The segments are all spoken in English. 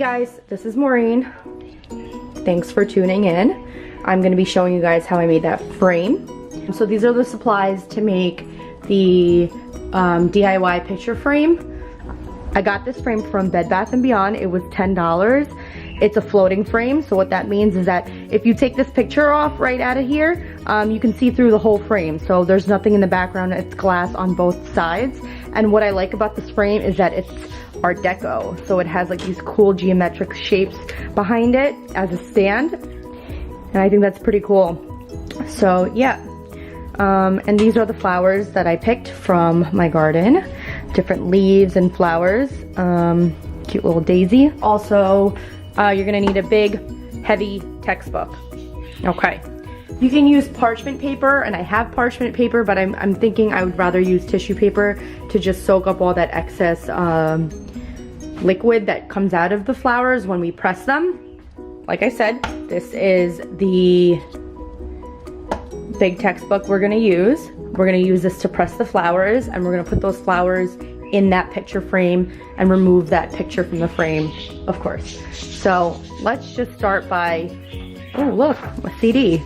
guys, this is Maureen. Thanks for tuning in. I'm going to be showing you guys how I made that frame. So these are the supplies to make the DIY picture frame. I got this frame from Bed Bath & Beyond. It was $10. It's a floating frame, so what that means is that if you take this picture off right out of here, you can see through the whole frame. So there's nothing in the background, it's glass on both sides. And what I like about this frame is that it's Art Deco. So it has like these cool geometric shapes behind it as a stand. And I think that's pretty cool. So yeah, and these are the flowers that I picked from my garden. Different leaves and flowers, cute little daisy. Also, you're gonna need a big, heavy textbook. Okay, you can use parchment paper, and I have parchment paper, but I'm thinking I would rather use tissue paper to just soak up all that excess liquid that comes out of the flowers when we press them. Like I said, this is the big textbook we're gonna use. We're gonna use this to press the flowers, and we're gonna put those flowers in that picture frame and remove that picture from the frame, of course. So let's just start by, oh look, a CD.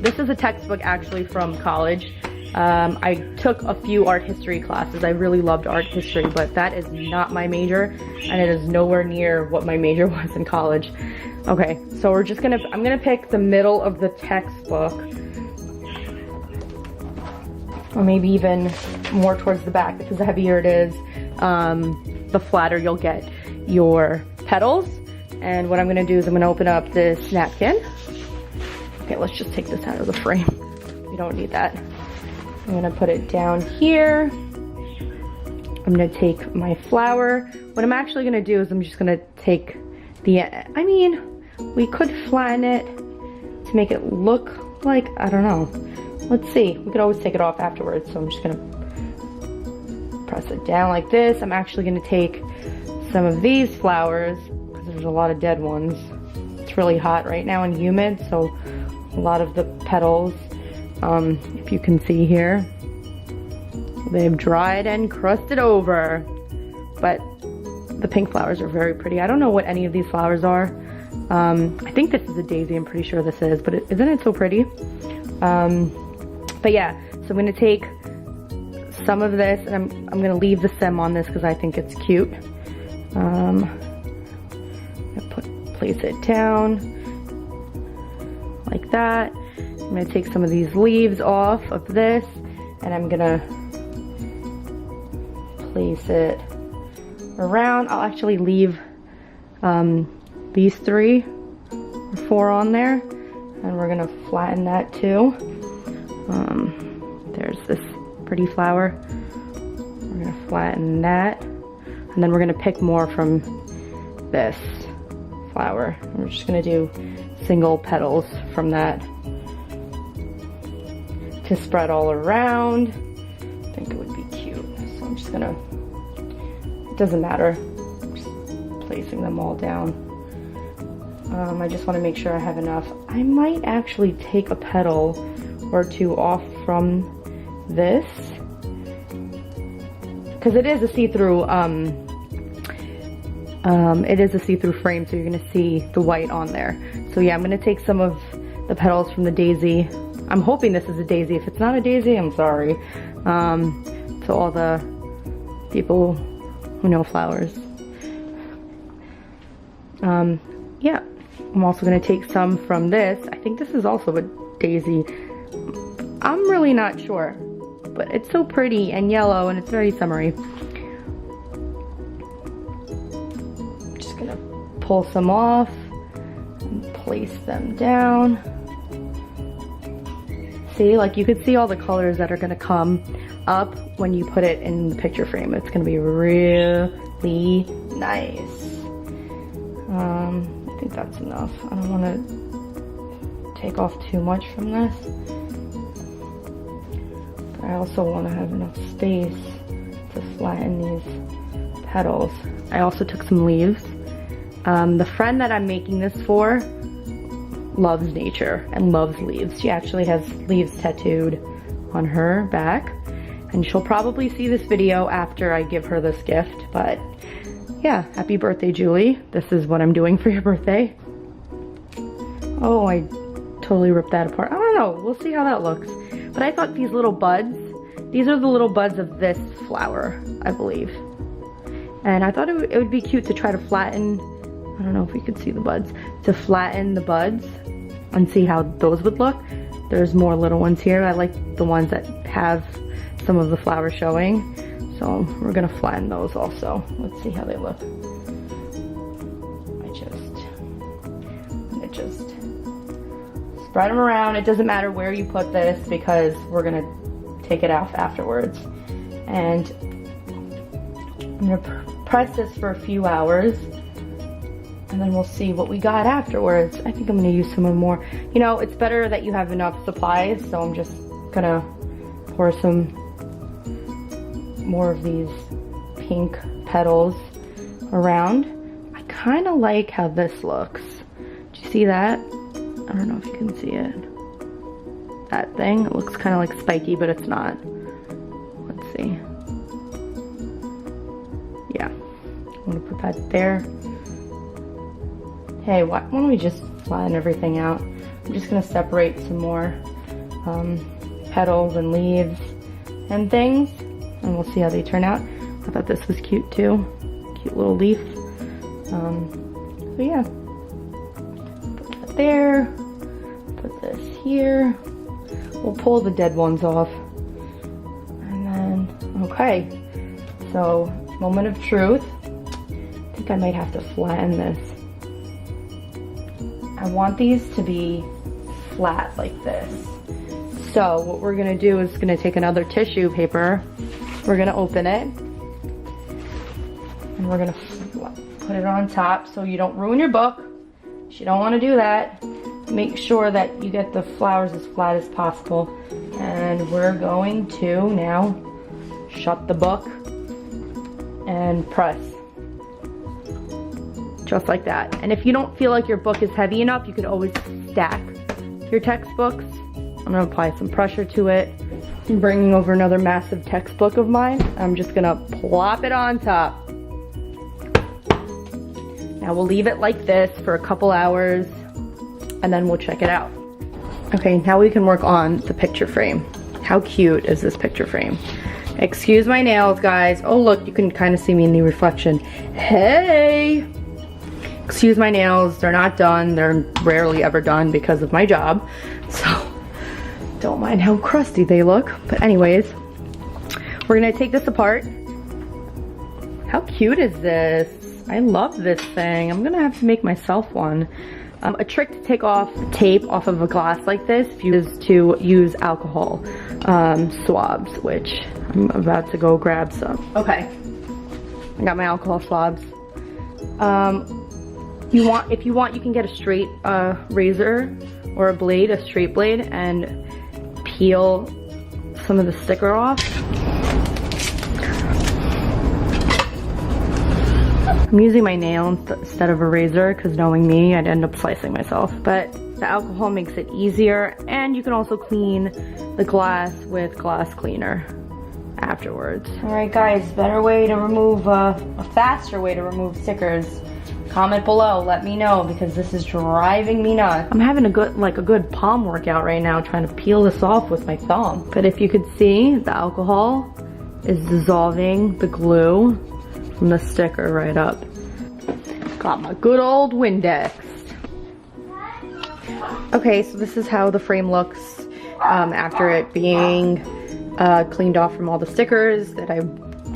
This is a textbook actually from college. I took a few art history classes. I really loved art history, but that is not my major, and it is nowhere near what my major was in college. Okay, so I'm gonna pick the middle of the textbook, or maybe even more towards the back, because the heavier it is, the flatter you'll get your petals. And what I'm gonna do is I'm gonna open up this napkin. Okay, let's just take this out of the frame. We don't need that. I'm gonna put it down here. I'm gonna take my flower. What I'm actually gonna do is I'm just gonna take we could flatten it to make it look like, I don't know. Let's see, we could always take it off afterwards. So I'm just gonna press it down like this. I'm actually gonna take some of these flowers, because there's a lot of dead ones. It's really hot right now and humid, so a lot of the petals, if you can see here, they've dried and crusted over. But the pink flowers are very pretty. I don't know what any of these flowers are. I think this is a daisy, I'm pretty sure this is, but isn't it so pretty? But yeah, so I'm gonna take some of this, and I'm gonna leave the stem on this because I think it's cute. Place it down like that. I'm gonna take some of these leaves off of this, and I'm gonna place it around. I'll actually leave these 3 or 4 on there, and we're gonna flatten that too. There's this pretty flower. We're gonna flatten that, and then we're gonna pick more from this flower. We're just gonna do single petals from that to spread all around. I think it would be cute. So I'm just gonna, it doesn't matter, just placing them all down. I just want to make sure I have enough. I might actually take a petal or 2 off from this, because it is a see-through frame, so you're gonna see the white on there. So yeah, I'm gonna take some of the petals from the daisy. I'm hoping this is a daisy. If it's not a daisy, I'm sorry. To all the people who know flowers. Yeah, I'm also gonna take some from this. I think this is also a daisy. I'm really not sure, but it's so pretty and yellow, and it's very summery. Just gonna pull some off and place them down. See, like you could see all the colors that are gonna come up when you put it in the picture frame. It's gonna be really nice. I think that's enough. I don't wanna take off too much from this. I also want to have enough space to flatten these petals. I also took some leaves. The friend that I'm making this for loves nature and loves leaves. She actually has leaves tattooed on her back, and she'll probably see this video after I give her this gift, but yeah, happy birthday, Julie. This is what I'm doing for your birthday. Oh, I totally ripped that apart. I don't know, we'll see how that looks. But I thought these little buds, these are the little buds of this flower, I believe. And I thought it would be cute to try to flatten, I don't know if you could see the buds, to flatten the buds and see how those would look. There's more little ones here. I like the ones that have some of the flowers showing. So we're gonna flatten those also. Let's see how they look. I just spread them around. It doesn't matter where you put this because we're gonna take it off afterwards. And I'm gonna press this for a few hours and then we'll see what we got afterwards. I think I'm gonna use some more. You know, it's better that you have enough supplies, so I'm just gonna pour some more of these pink petals around. I kind of like how this looks. Do you see that? I don't know if you can see it. That thing, it looks kind of like spiky, but it's not. Let's see. Yeah, I'm gonna put that there. Hey, why don't we just flatten everything out? I'm just gonna separate some more petals and leaves and things, and we'll see how they turn out. I thought this was cute too. Cute little leaf. So yeah, put that there, put this here. We'll pull the dead ones off. And then, okay. So, moment of truth. I think I might have to flatten this. I want these to be flat like this. So what we're gonna do is gonna take another tissue paper. We're gonna open it. And we're gonna put it on top so you don't ruin your book. You don't wanna do that. Make sure that you get the flowers as flat as possible. And we're going to now shut the book and press. Just like that. And if you don't feel like your book is heavy enough, you could always stack your textbooks. I'm gonna apply some pressure to it. I'm bringing over another massive textbook of mine. I'm just gonna plop it on top. Now we'll leave it like this for a couple hours and then we'll check it out. Okay, now we can work on the picture frame. How cute is this picture frame? Excuse my nails, guys. Oh look, you can kind of see me in the reflection. Hey! Excuse my nails, they're not done. They're rarely ever done because of my job. So, don't mind how crusty they look. But anyways, we're gonna take this apart. How cute is this? I love this thing. I'm gonna have to make myself one. A trick to take off tape off of a glass like this is to use alcohol swabs, which I'm about to go grab some. Okay, I got my alcohol swabs. If you want, you can get a straight razor or a blade, a straight blade, and peel some of the sticker off. I'm using my nail instead of a razor because knowing me, I'd end up slicing myself. But the alcohol makes it easier, and you can also clean the glass with glass cleaner afterwards. All right, guys, better way to remove, a faster way to remove stickers. Comment below, let me know, because this is driving me nuts. I'm having a good palm workout right now trying to peel this off with my thumb. But if you could see, the alcohol is dissolving the glue from the sticker right up. Got my good old Windex. Okay, so this is how the frame looks after it being cleaned off from all the stickers that I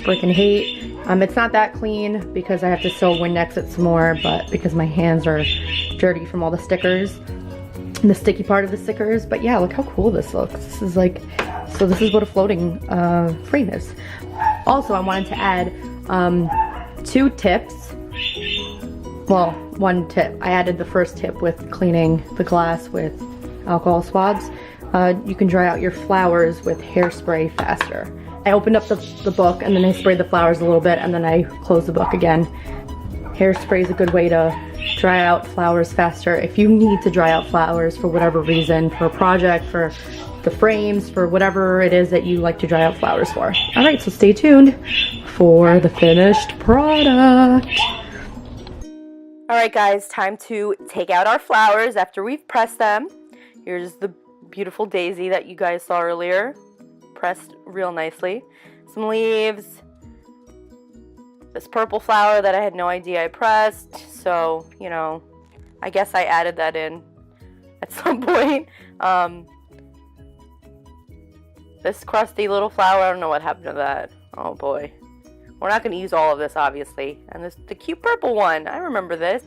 freaking hate. It's not that clean because I have to still Windex it some more, but because my hands are dirty from all the stickers, the sticky part of the stickers. But yeah, look how cool this looks. This is like, so this is what a floating frame is. Also, I wanted to add 2 tips. Well, 1 tip. I added the first tip with cleaning the glass with alcohol swabs. You can dry out your flowers with hairspray faster. I opened up the book and then I sprayed the flowers a little bit and then I closed the book again. Hairspray is a good way to dry out flowers faster. If you need to dry out flowers for whatever reason, for a project, for the frames, for whatever it is that you like to dry out flowers for. All right, so stay tuned for the finished product. All right, guys, time to take out our flowers after we've pressed them. Here's the beautiful daisy that you guys saw earlier, pressed real nicely. Some leaves, this purple flower that I had no idea I pressed, so, you know, I guess I added that in at some point. This crusty little flower, I don't know what happened to that. Oh boy. We're not going to use all of this, obviously. And the cute purple one, I remember this.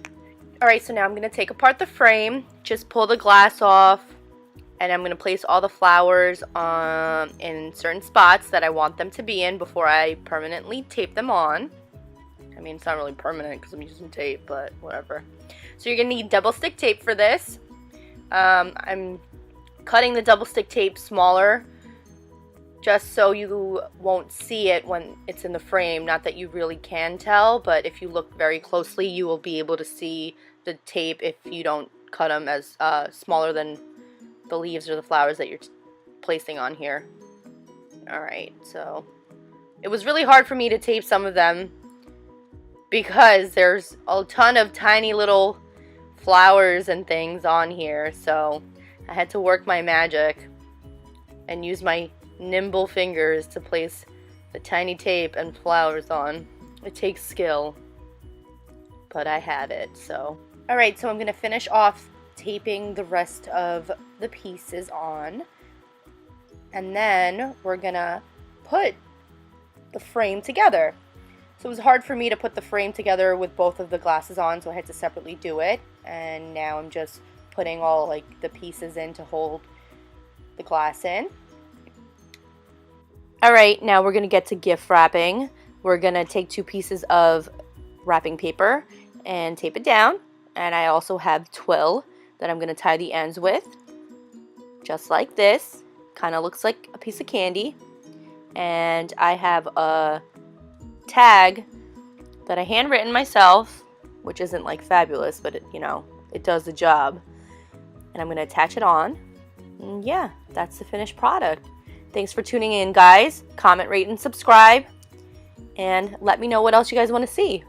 Alright, so now I'm going to take apart the frame, just pull the glass off, and I'm going to place all the flowers in certain spots that I want them to be in before I permanently tape them on. I mean, it's not really permanent because I'm using tape, but whatever. So you're going to need double stick tape for this. I'm cutting the double stick tape smaller just so you won't see it when it's in the frame. Not that you really can tell, but if you look very closely, you will be able to see the tape if you don't cut them as smaller than the leaves or the flowers that you're placing on here. Alright, so it was really hard for me to tape some of them because there's a ton of tiny little flowers and things on here, so I had to work my magic and use my nimble fingers to place the tiny tape and flowers on. It takes skill, but I had it, so. Alright, so I'm going to finish off taping the rest of the pieces on, and then we're going to put the frame together. So it was hard for me to put the frame together with both of the glasses on, so I had to separately do it, and now I'm just putting all like the pieces in to hold the glass in. Alright, now we're going to get to gift wrapping. We're going to take 2 pieces of wrapping paper and tape it down. And I also have twill that I'm going to tie the ends with. Just like this. Kind of looks like a piece of candy. And I have a tag that I handwritten myself, which isn't like fabulous, but it, you know, it does the job. And I'm going to attach it on. And yeah, that's the finished product. Thanks for tuning in, guys. Comment, rate, and subscribe. And let me know what else you guys want to see.